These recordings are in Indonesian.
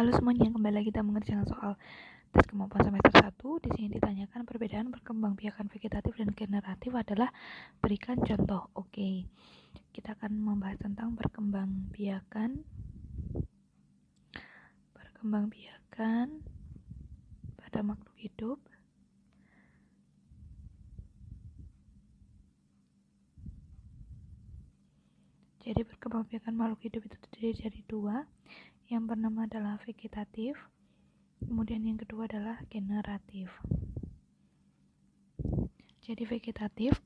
Halo semuanya, kembali lagi kita mengerjakan soal tes kemampuan semester 1. Di sini ditanyakan perbedaan perkembangbiakan vegetatif dan generatif adalah berikan contoh. Oke. Kita akan membahas tentang perkembangbiakan pada makhluk hidup. Jadi perkembangbiakan makhluk hidup itu terdiri dari dua. Yang pertama adalah vegetatif, kemudian yang kedua adalah generatif. Jadi vegetatif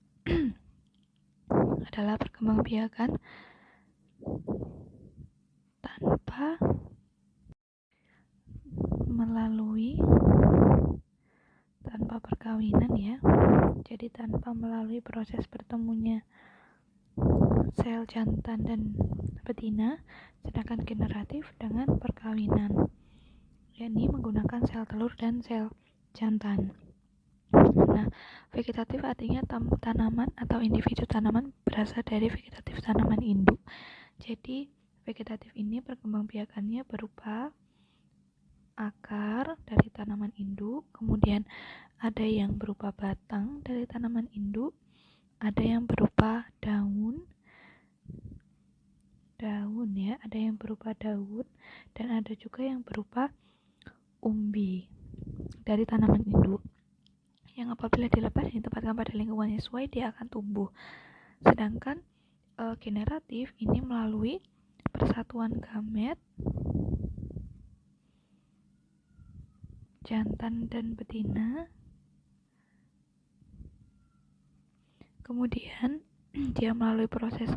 adalah perkembangbiakan tanpa perkawinan ya. Jadi tanpa melalui proses bertemunya sel jantan dan betina. Sedangkan generatif dengan perkawinan, yakni menggunakan sel telur dan sel jantan. Nah, vegetatif artinya tanaman atau individu tanaman berasal dari vegetatif tanaman induk. Jadi vegetatif ini perkembangbiakannya berupa akar dari tanaman induk, kemudian ada yang berupa batang dari tanaman induk, ada yang berupa daun ya, ada yang berupa daun, dan ada juga yang berupa umbi dari tanaman induk, yang apabila dilepas dan ditempatkan pada lingkungan yang sesuai dia akan tumbuh. Sedangkan generatif ini melalui persatuan gamet jantan dan betina, kemudian dia melalui proses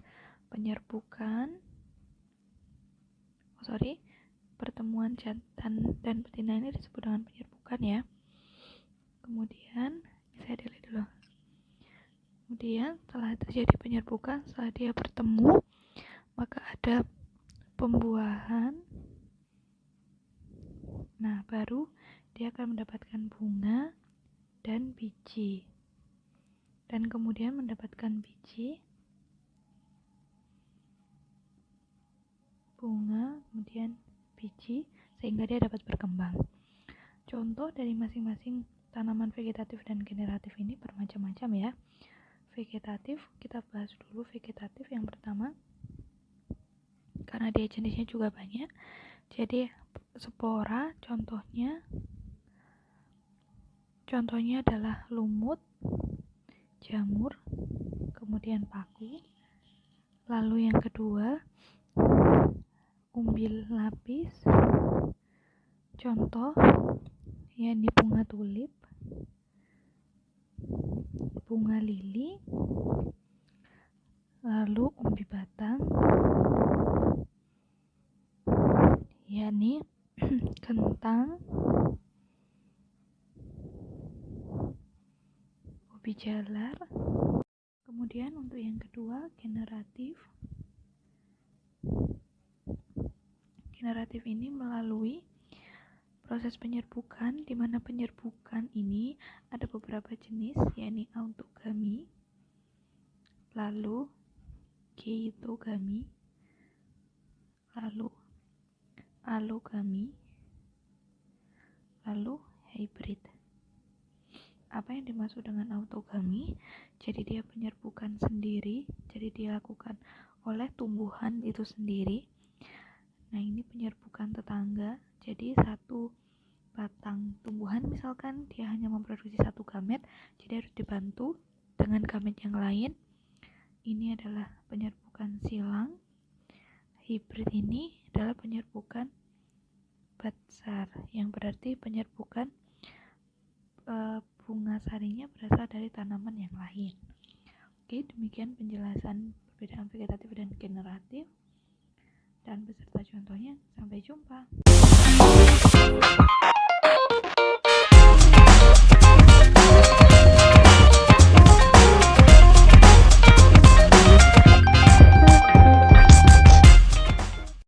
pertemuan jantan dan betina ini disebut dengan penyerbukan ya. Kemudian saya delete dulu. Kemudian setelah terjadi penyerbukan, setelah dia bertemu, maka ada pembuahan. Nah, baru dia akan mendapatkan bunga dan biji. Dan kemudian mendapatkan biji, bunga, kemudian biji, sehingga dia dapat berkembang. Contoh dari masing-masing tanaman vegetatif dan generatif ini bermacam-macam ya. Vegetatif, kita bahas dulu vegetatif yang pertama, karena dia jenisnya juga banyak. Jadi spora contohnya adalah lumut, jamur, kemudian paku. Lalu yang kedua, umbil lapis, contoh yakni bunga tulip, bunga lili, lalu umbi batang yakni kentang, ubi jalar. Kemudian untuk yang kedua, generatif ini melalui proses penyerbukan, di mana penyerbukan ini ada beberapa jenis, yakni autogami, lalu keitogami, lalu allogami, lalu hybrid. Apa yang dimaksud dengan autogami? Jadi dia penyerbukan sendiri, jadi dilakukan oleh tumbuhan itu sendiri. Nah, ini penyerbukan tetangga. Jadi satu batang tumbuhan misalkan dia hanya memproduksi satu gamet, jadi harus dibantu dengan gamet yang lain. Ini adalah penyerbukan silang. Hybrid ini adalah penyerbukan batsar, yang berarti penyerbukan bunga sarinya berasal dari tanaman yang lain. Oke, demikian penjelasan perbedaan vegetatif dan generatif dan beserta contohnya. Sampai jumpa.